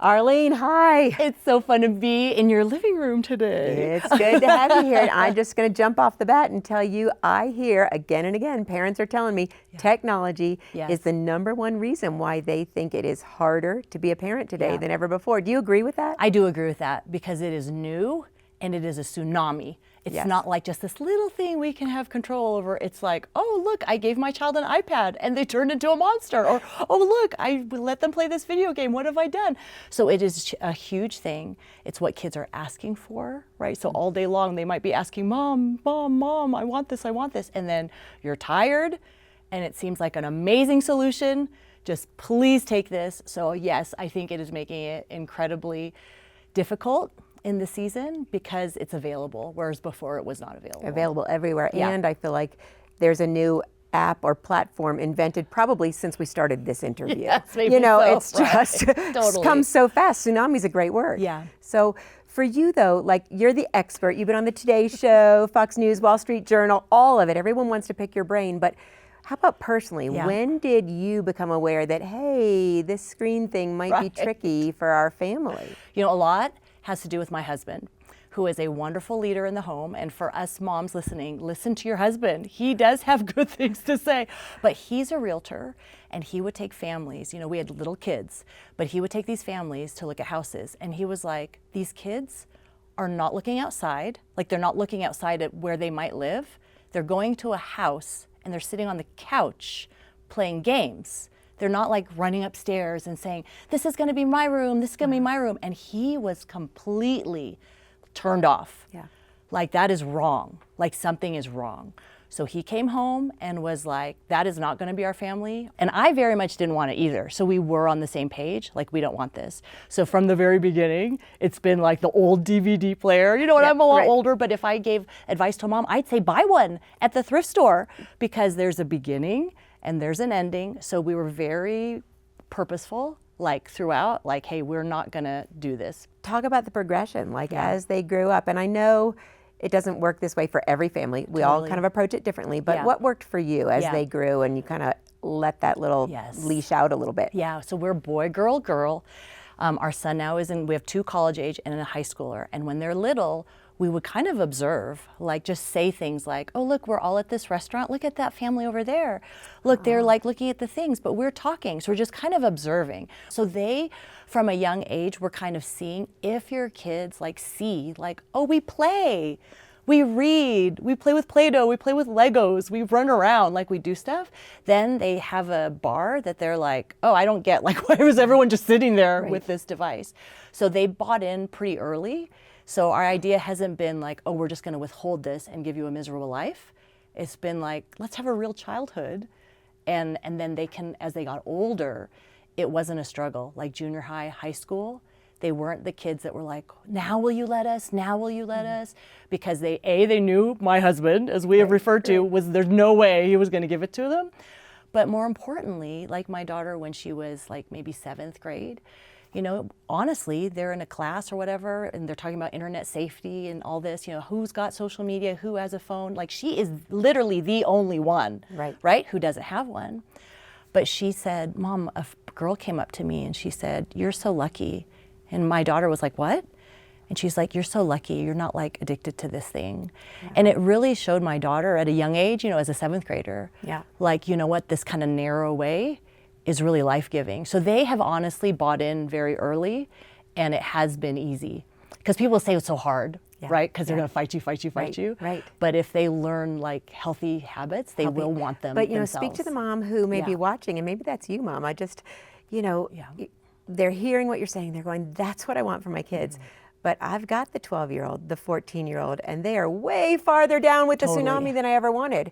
Arlene, hi. It's so fun to be in your living room today. It's good to have you here. And I'm just going to jump off the bat and tell you, I hear again and again, parents are telling me technology is the #1 reason why they think it is harder to be a parent today than ever before. Do you agree with that? I do agree with that because it is new and it is a tsunami. It's not like just this little thing we can have control over. It's like, oh, look, I gave my child an iPad and they turned into a monster. Or, oh, look, I let them play this video game. What have I done? So it is a huge thing. It's what kids are asking for, right? So all day long, they might be asking, Mom, Mom, Mom, I want this, I want this. And then you're tired and it seems like an amazing solution. Just please take this. So yes, I think it is making it incredibly difficult in the season because it's available, whereas before it was not available. Available everywhere. And I feel like there's a new app or platform invented probably since we started this interview. Yes, maybe you know, so, it's just totally. comes so fast. Tsunami's a great word. Yeah. So for you though, like you're the expert. You've been on the Today Show, Fox News, Wall Street Journal, all of it. Everyone wants to pick your brain, but how about personally? When did you become aware that, hey, this screen thing might be tricky for our family? You know, a lot has to do with my husband, who is a wonderful leader in the home. And for us moms listening, listen to your husband. He does have good things to say, but he's a realtor and he would take families, you know, we had little kids, but he would take these families to look at houses. And he was like, these kids are not looking outside. Like they're not looking outside at where they might live. They're going to a house and they're sitting on the couch playing games. They're not like running upstairs and saying, this is gonna be my room, this is gonna be my room. And he was completely turned off. Yeah. Like that is wrong, like something is wrong. So he came home and was like, that is not gonna be our family. And I very much didn't want it either. So we were on the same page, like we don't want this. So from the very beginning, it's been like the old DVD player, you know, and I'm a lot older, but if I gave advice to mom, I'd say buy one at the thrift store because there's a beginning and there's an ending. So we were very purposeful, like throughout, like, hey, we're not gonna do this. Talk about the progression, like as they grew up. And I know it doesn't work this way for every family. We all kind of approach it differently, but what worked for you as they grew and you kind of let that little leash out a little bit? Yeah, so we're boy, girl, girl. Our son now we have 2 college age and a high schooler. And when they're little, we would kind of observe, like just say things like, oh, look, we're all at this restaurant. Look at that family over there. Look, they're like looking at the things, but we're talking. So we're just kind of observing. So they, from a young age, were kind of seeing if your kids like see, like, oh, we play, we read, we play with Play-Doh, we play with Legos, we run around, like we do stuff. Then they have a bar that they're like, oh, I don't get, like, why was everyone just sitting there with this device? So they bought in pretty early. So our idea hasn't been like, oh, we're just gonna withhold this and give you a miserable life. It's been like, let's have a real childhood. And then they can, as they got older, it wasn't a struggle. Like junior high, high school, they weren't the kids that were like, now will you let us? Now will you let us? Because they knew my husband, as we have referred to, there's no way he was gonna give it to them. But more importantly, like my daughter, when she was like maybe 7th grade, you know, honestly, they're in a class or whatever, and they're talking about internet safety and all this, you know, who's got social media, who has a phone. Like she is literally the only one, right, who doesn't have one. But she said, Mom, a girl came up to me and she said, you're so lucky. And my daughter was like, what? And she's like, you're so lucky. You're not like addicted to this thing. And it really showed my daughter at a young age, you know, as a 7th grader, like, you know what, this kind of narrow way is really life-giving. So they have honestly bought in very early, and it has been easy. Because people say it's so hard, right? Because they're gonna fight you. Right. But if they learn like healthy habits, they will want them But you know, themselves. speak to the mom who may be watching, and maybe that's you, Mom. I just, you know, they're hearing what you're saying. They're going, that's what I want for my kids. But I've got the 12-year-old, the 14-year-old, and they are way farther down with the tsunami than I ever wanted.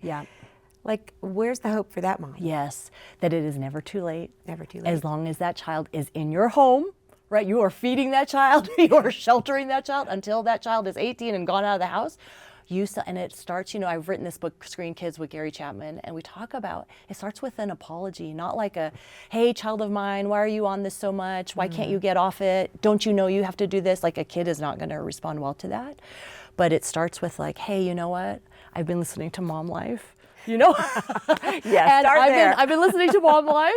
Like, where's the hope for that, Mom? Yes, that it is never too late. Never too late. As long as that child is in your home, right? You are feeding that child, you are sheltering that child until that child is 18 and gone out of the house. And it starts, you know, I've written this book, Screen Kids with Gary Chapman, and we talk about, it starts with an apology, not like a, hey, child of mine, why are you on this so much? Why can't you get off it? Don't you know you have to do this? Like a kid is not gonna respond well to that. But it starts with like, hey, you know what? I've been listening to Mom Life. You know, I've been listening to Mom Life,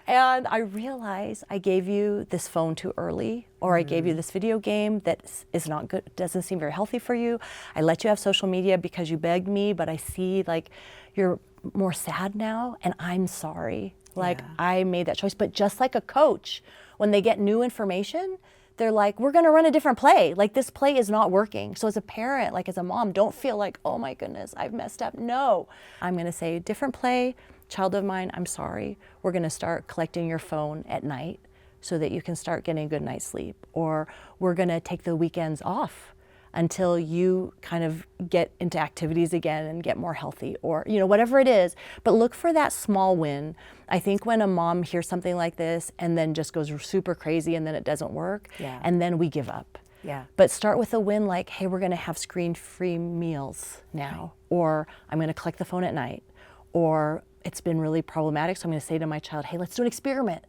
And I realize I gave you this phone too early, or I gave you this video game that is not good, doesn't seem very healthy for you. I let you have social media because you begged me, but I see like you're more sad now, and I'm sorry. Like I made that choice. But just like a coach, when they get new information, they're like, we're gonna run a different play. Like this play is not working. So as a parent, like as a mom, don't feel like, oh my goodness, I've messed up. No, I'm gonna say different play. Child of mine, I'm sorry. We're gonna start collecting your phone at night so that you can start getting a good night's sleep. Or we're gonna take the weekends off until you kind of get into activities again and get more healthy, or whatever it is. But look for that small win. I think when a mom hears something like this and then just goes super crazy and then it doesn't work, and then we give up. But start with a win like, hey, we're gonna have screen-free meals now, or I'm gonna collect the phone at night, or it's been really problematic, so I'm gonna say to my child, hey, let's do an experiment.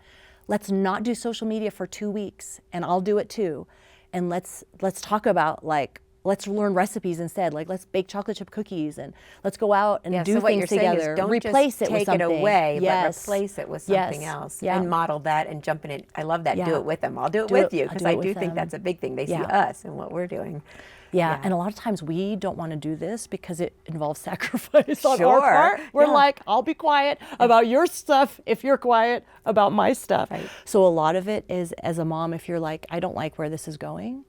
Let's not do social media for 2 weeks, and I'll do it too. And let's talk about let's learn recipes instead. Like let's bake chocolate chip cookies, and let's go out and do so what things you're saying together. Is don't replace just it with take something. it away, but replace it with something else, and model that and jump in it. I love that. Do it with them. I'll do it with you, because I do think that's a big thing. They see us and what we're doing. And a lot of times we don't want to do this because it involves sacrifice on our part. We're like, I'll be quiet about your stuff if you're quiet about my stuff. So a lot of it is, as a mom, if you're like, I don't like where this is going,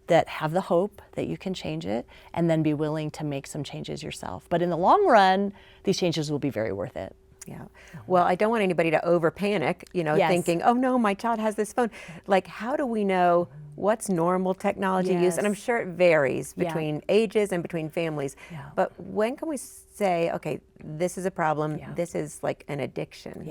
that have the hope that you can change it, and then be willing to make some changes yourself. But in the long run, these changes will be very worth it. Well, I don't want anybody to over panic, thinking, oh no, my child has this phone. Like, how do we know what's normal technology use? And I'm sure it varies between ages and between families. But when can we say, okay, this is a problem, this is like an addiction?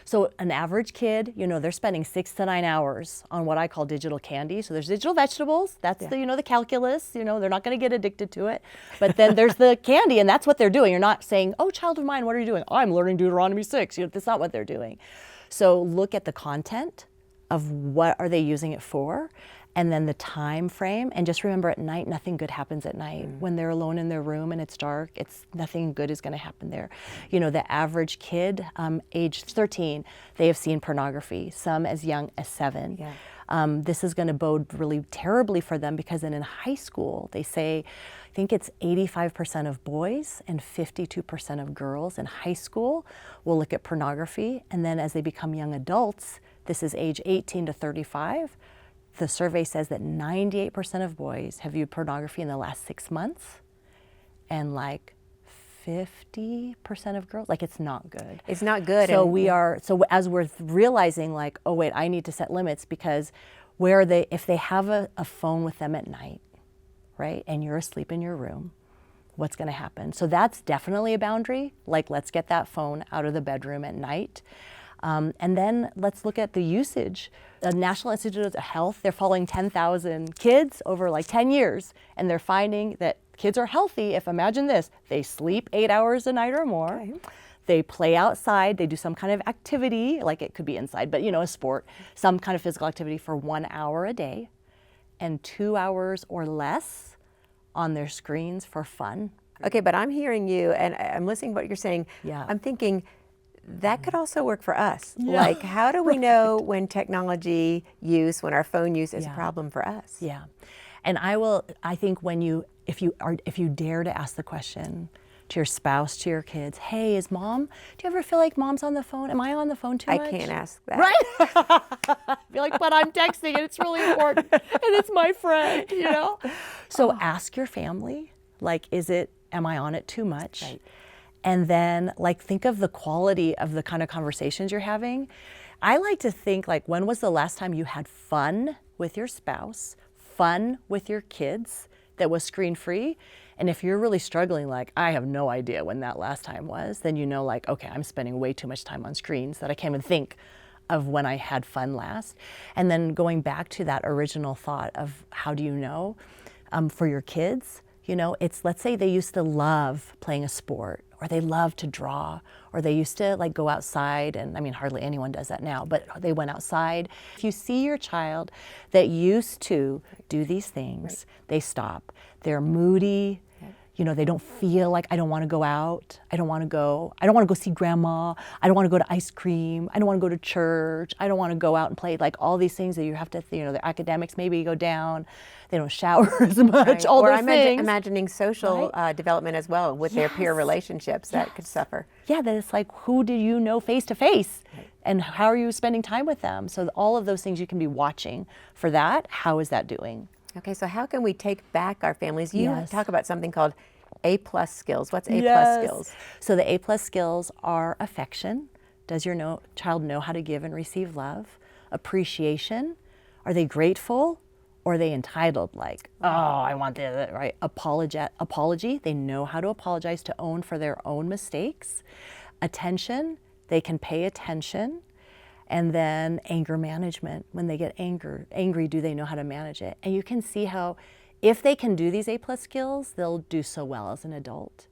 So an average kid, they're spending 6 to 9 hours on what I call digital candy. So there's digital vegetables, that's the calculus, they're not gonna get addicted to it. But then there's the candy, and that's what they're doing. You're not saying, oh, child of mine, what are you doing? I'm learning Deuteronomy 6. That's not what they're doing. So look at the content of what are they using it for, and then the time frame. And just remember, at night, nothing good happens at night. When they're alone in their room and it's dark, nothing good is going to happen there. The average kid, age 13, they have seen pornography, some as young as 7. This is going to bode really terribly for them, because then in high school, they say, I think it's 85% of boys and 52% of girls in high school will look at pornography. And then as they become young adults, this is age 18 to 35, the survey says that 98% of boys have viewed pornography in the last 6 months, and 50% of girls, it's not good. It's not good. So so as we're realizing, oh wait, I need to set limits, because if they have a phone with them at night, right, and you're asleep in your room, what's gonna happen? So that's definitely a boundary. Let's get that phone out of the bedroom at night. And then let's look at the usage. The National Institute of Health, they're following 10,000 kids over 10 years, and they're finding that kids are healthy if, imagine this, they sleep 8 hours a night or more, they play outside, they do some kind of activity, it could be inside, but a sport, some kind of physical activity for 1 hour a day, and 2 hours or less on their screens for fun. Okay, but I'm hearing you, and I'm listening to what you're saying. I'm thinking, that could also work for us. How do we know when technology use, when our phone use is a problem for us? And I think if you dare to ask the question to your spouse, to your kids, hey, do you ever feel like mom's on the phone? Am I on the phone too much? I can't ask that. Right? Be like, but I'm texting and it's really important and it's my friend, So ask your family, am I on it too much? And then think of the quality of the kind of conversations you're having. I like to think when was the last time you had fun with your spouse, fun with your kids that was screen-free? And if you're really struggling, I have no idea when that last time was, then okay, I'm spending way too much time on screens that I can't even think of when I had fun last. And then going back to that original thought of how do you know, for your kids, let's say they used to love playing a sport, or they love to draw, or they used to go outside, and hardly anyone does that now, but they went outside. If you see your child that used to do these things, they stop. They're moody, they don't feel like, I don't want to go out. I don't want to go see grandma. I don't want to go to ice cream. I don't want to go to church. I don't want to go out and play, like all these things that you have to, their academics maybe go down. They don't shower as much, Right. all or those things. imagining social development as well with their peer relationships that could suffer. Yeah, that it's like, who do you know face to face? And how are you spending time with them? So all of those things you can be watching for that. How is that doing? Okay, so how can we take back our families? You Yes. talk about something called A+ skills. What's A+ Yes. skills? So the A+ skills are affection. Does your child know how to give and receive love? Appreciation. Are they grateful? Or are they entitled? Like, oh, I want the right. Apology. They know how to apologize, to own for their own mistakes. Attention. They can pay attention. And then anger management. When they get angry, do they know how to manage it? And you can see how, if they can do these A+ skills, they'll do so well as an adult.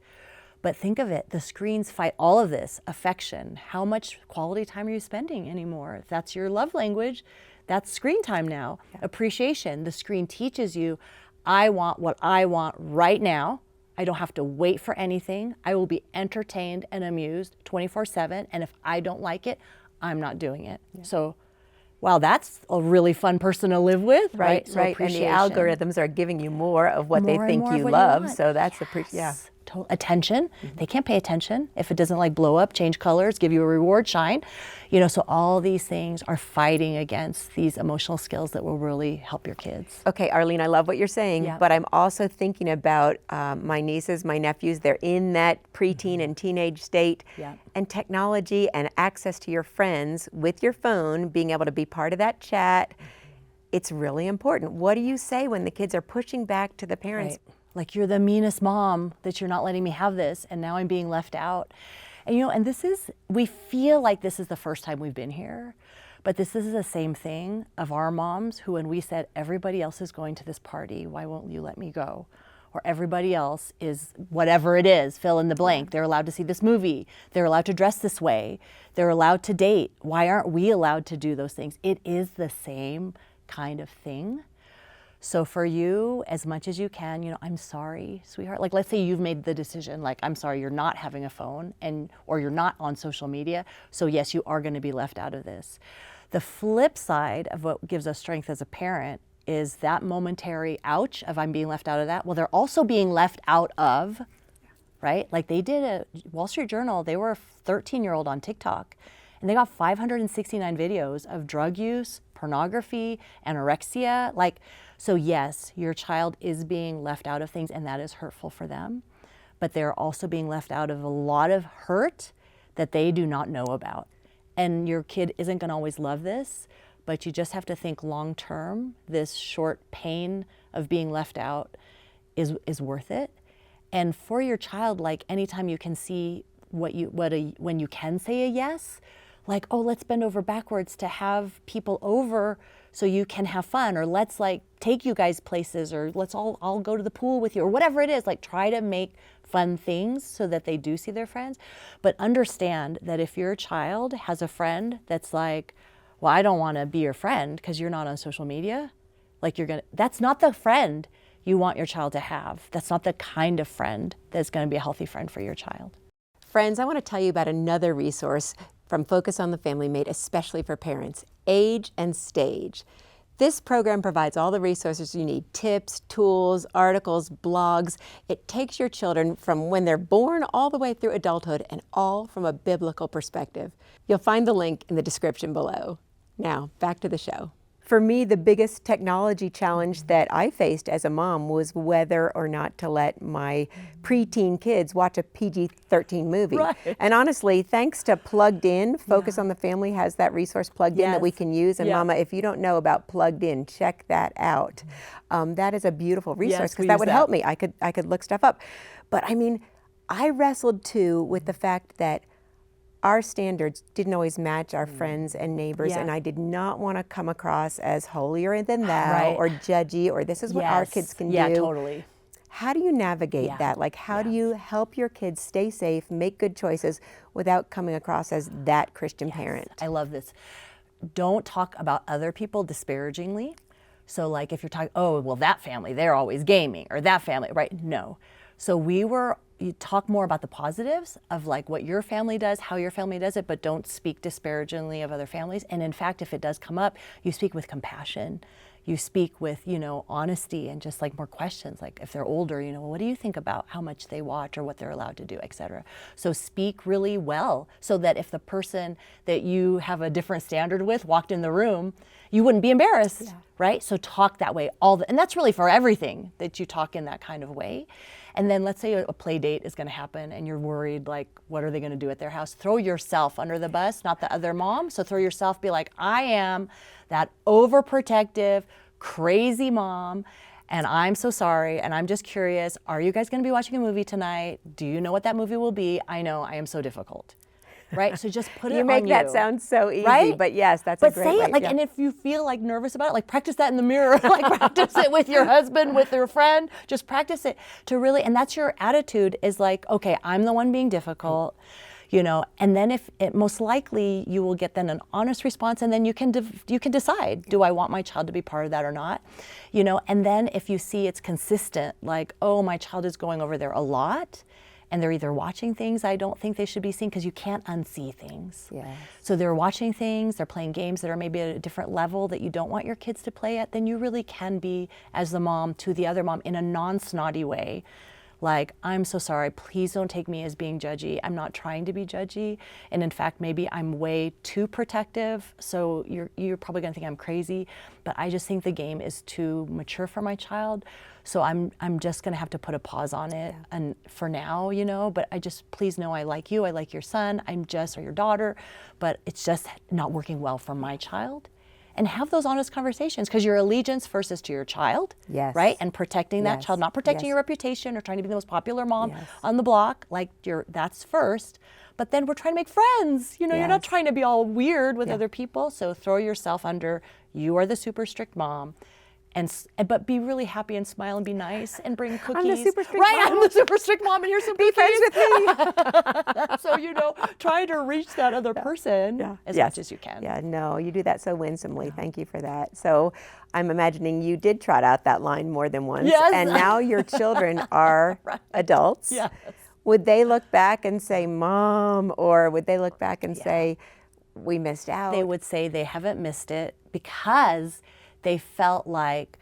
But think of it, the screens fight all of this. Affection. How much quality time are you spending anymore? If that's your love language, that's screen time now. Yeah. Appreciation. The screen teaches you, I want what I want right now. I don't have to wait for anything. I will be entertained and amused 24/7. And if I don't like it, I'm not doing it. Yeah. So, wow, that's a really fun person to live with, right? So right. And the algorithms are giving you more of what they think you love. So that's attention. They can't pay attention. If it doesn't like blow up, change colors, give you a reward, shine. So all these things are fighting against these emotional skills that will really help your kids. Okay, Arlene, I love what you're saying, but I'm also thinking about my nieces, my nephews. They're in that preteen and teenage state. And technology and access to your friends with your phone, being able to be part of that chat, it's really important. What do you say when the kids are pushing back to the parents? Right. Like, you're the meanest mom that you're not letting me have this, and now I'm being left out. And and we feel like this is the first time we've been here, but this is the same thing of our moms who, when we said, everybody else is going to this party, why won't you let me go? Or everybody else is whatever it is, fill in the blank. They're allowed to see this movie. They're allowed to dress this way. They're allowed to date. Why aren't we allowed to do those things? It is the same kind of thing. So for you, as much as you can, I'm sorry, sweetheart. Like, let's say you've made the decision, like, I'm sorry, you're not having a phone or you're not on social media. So yes, you are going to be left out of this. The flip side of what gives us strength as a parent is that momentary ouch of I'm being left out of that. Well, they're also being left out of, right? Like, they did a Wall Street Journal, they were a 13-year-old on TikTok, and they got 569 videos of drug use, pornography, anorexia. So yes, your child is being left out of things, and that is hurtful for them. But they're also being left out of a lot of hurt that they do not know about. And your kid isn't going to always love this, but you just have to think long term, this short pain of being left out is worth it. And for your child, like, anytime you can see when you can say a yes, like, oh, let's bend over backwards to have people over so you can have fun, or let's take you guys places, or I'll go to the pool with you, or whatever it is. Like, try to make fun things so that they do see their friends. But understand that if your child has a friend that's like, well, I don't want to be your friend because you're not on social media, that's not the friend you want your child to have. That's not the kind of friend that's going to be a healthy friend for your child. Friends, I want to tell you about another resource from Focus on the Family made especially for parents, Age and Stage. This program provides all the resources you need, tips, tools, articles, blogs. It takes your children from when they're born all the way through adulthood, and all from a biblical perspective. You'll find the link in the description below. Now, back to the show. For me, the biggest technology challenge that I faced as a mom was whether or not to let my preteen kids watch a PG-13 movie. Right. And honestly, thanks to Plugged In, Focus on the Family has that resource plugged in that we can use. And Mama, if you don't know about Plugged In, check that out. That is a beautiful resource, because that would help me. I could look stuff up. But I mean, I wrestled too with the fact that our standards didn't always match our friends and neighbors, and I did not want to come across as holier than thou or judgy, or this is what our kids can do. Yeah, totally. How do you navigate that? Like, how do you help your kids stay safe, make good choices without coming across as that Christian parent? I love this. Don't talk about other people disparagingly. So like, if you're talking, oh, well, that family, they're always gaming, or that family, right? No. So you talk more about the positives of like what your family does, how your family does it, but don't speak disparagingly of other families. And in fact, if it does come up, you speak with compassion. You speak with, honesty and just like more questions. Like if they're older, well, what do you think about how much they watch or what they're allowed to do, et cetera. So speak really well so that if the person that you have a different standard with walked in the room, you wouldn't be embarrassed, right? So talk that way and that's really for everything, that you talk in that kind of way. And then let's say a play date is going to happen and you're worried, like, what are they going to do at their house? Throw yourself under the bus, not the other mom. So throw yourself, be like, I am that overprotective, crazy mom, and I'm so sorry, and I'm just curious, are you guys going to be watching a movie tonight? Do you know what that movie will be? I know, I am so difficult. Right? So just put it on you. You make that sound so easy, right? But yes, that's a great way. But say it, and if you feel like nervous about it, like practice that in the mirror, like practice it with your husband, with your friend, just practice it to really, and that's your attitude is like, okay, I'm the one being difficult, and then if it most likely you will get then an honest response, and then you can decide, do I want my child to be part of that or not? And then if you see it's consistent, like, oh, my child is going over there a lot, and they're either watching things I don't think they should be seeing, because you can't unsee things. Yes. So they're watching things, they're playing games that are maybe at a different level that you don't want your kids to play at, then you really can be, as the mom to the other mom, in a non-snotty way. Like, I'm so sorry, please don't take me as being judgy. I'm not trying to be judgy. And in fact, maybe I'm way too protective. So you're probably gonna think I'm crazy, but I just think the game is too mature for my child. So I'm just gonna have to put a pause on it, and for now, but I just, please know I like you, I like your son, or your daughter, but it's just not working well for my child. And have those honest conversations, because your allegiance first is to your child, right? And protecting that child, not protecting your reputation or trying to be the most popular mom on the block, like that's first. But then we're trying to make friends. You're not trying to be all weird with other people. So throw yourself under, you are the super strict mom. But be really happy and smile and be nice and bring cookies. I'm the super strict mom. I'm the super strict mom, and here's some be cookies. friends with me. So, try to reach that other person as much as you can. Yeah, no, you do that so winsomely. Thank you for that. So I'm imagining you did trot out that line more than once. Yes. And now your children are adults. Yes. Would they look back and say, Mom, or would they look back and say, we missed out? They would say they haven't missed it because they felt like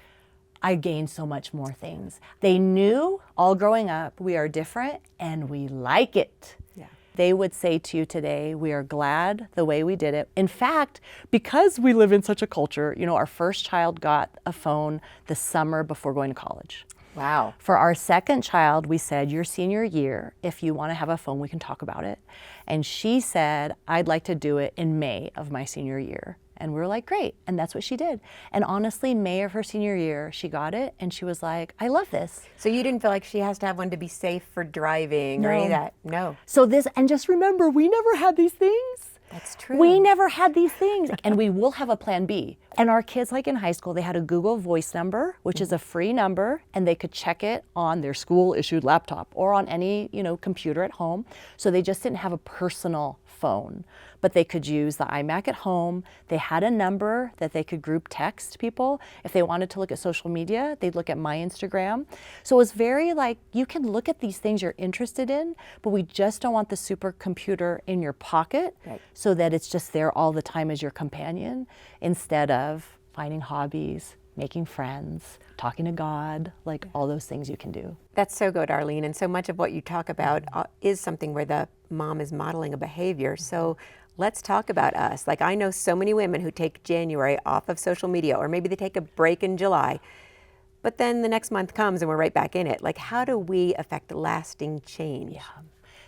I gained so much more things. They knew all growing up, we are different and we like it. Yeah. They would say to you today, we are glad the way we did it. In fact, because we live in such a culture, our first child got a phone the summer before going to college. Wow. For our second child, we said, your senior year, if you want to have a phone, we can talk about it. And she said, I'd like to do it in May of my senior year. And we were like, great. And that's what she did. And honestly, May of her senior year, she got it. And she was like, I love this. So you didn't feel like she has to have one to be safe for driving or any of that? No. So and just remember, we never had these things. That's true. We never had these things. And we will have a plan B. And our kids, like in high school, they had a Google Voice number, which is a free number, and they could check it on their school-issued laptop or on any, computer at home. So they just didn't have a personal phone, but they could use the iMac at home. They had a number that they could group text people. If they wanted to look at social media, they'd look at my Instagram. So it was very like, you can look at these things you're interested in, but we just don't want the supercomputer in your pocket so that it's just there all the time as your companion, instead of finding hobbies, making friends, talking to God, like all those things you can do. That's so good, Arlene. And so much of what you talk about is something where the mom is modeling a behavior. So let's talk about us. Like, I know so many women who take January off of social media, or maybe they take a break in July, but then the next month comes and we're right back in it. Like, how do we affect lasting change? Yeah,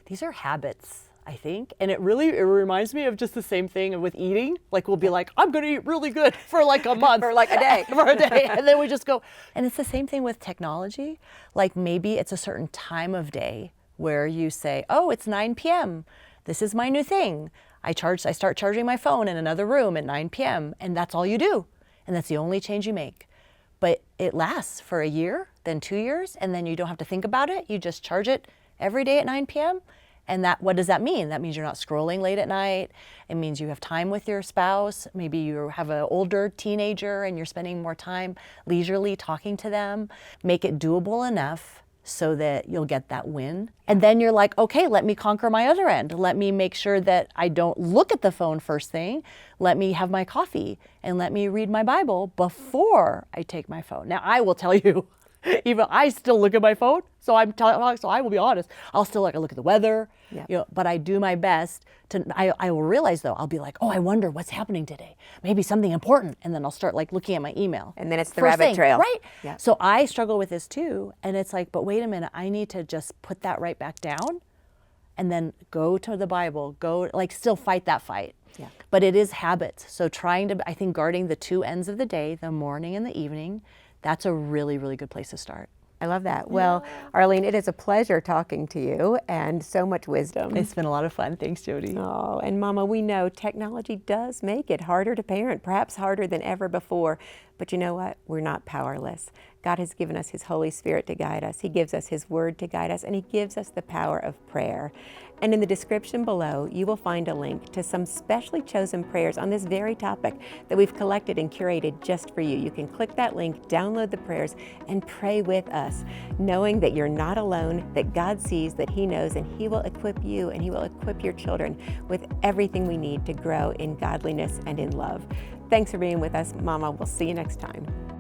these are habits, I think. And it reminds me of just the same thing with eating. Like, we'll be like, I'm going to eat really good for like a month. For like a day. For a day. And then we just go. And it's the same thing with technology. Like, maybe it's a certain time of day where you say, oh, it's 9 p.m. This is my new thing. I start charging my phone in another room at 9 p.m. And that's all you do. And that's the only change you make. But it lasts for a year, then 2 years, and then you don't have to think about it. You just charge it every day at 9 p.m. And what does that mean? That means you're not scrolling late at night. It means you have time with your spouse. Maybe you have an older teenager and you're spending more time leisurely talking to them. Make it doable enough so that you'll get that win. And then you're like, okay, let me conquer my other end. Let me make sure that I don't look at the phone first thing. Let me have my coffee and let me read my Bible before I take my phone. Now, I will tell you, even I still look at my phone. So I will be honest. I'll still look at the weather, but I do my best to, I will realize though, I'll be like, oh, I wonder what's happening today. Maybe something important. And then I'll start like looking at my email. And then it's the First rabbit thing, trail. right? Yeah. So I struggle with this too. And it's like, but wait a minute, I need to just put that right back down and then go to the Bible, still fight that fight. Yeah. But it is habits. So I think guarding the two ends of the day, the morning and the evening, that's a really, really good place to start. I love that. Well, Arlene, it is a pleasure talking to you and so much wisdom. It's been a lot of fun. Thanks, Jodie. Oh, and Mama, we know technology does make it harder to parent, perhaps harder than ever before. But you know what? We're not powerless. God has given us His Holy Spirit to guide us. He gives us His Word to guide us, and He gives us the power of prayer. And in the description below, you will find a link to some specially chosen prayers on this very topic that we've collected and curated just for you. You can click that link, download the prayers, and pray with us, knowing that you're not alone, that God sees, that He knows, and He will equip you and He will equip your children with everything we need to grow in godliness and in love. Thanks for being with us, Mama. We'll see you next time.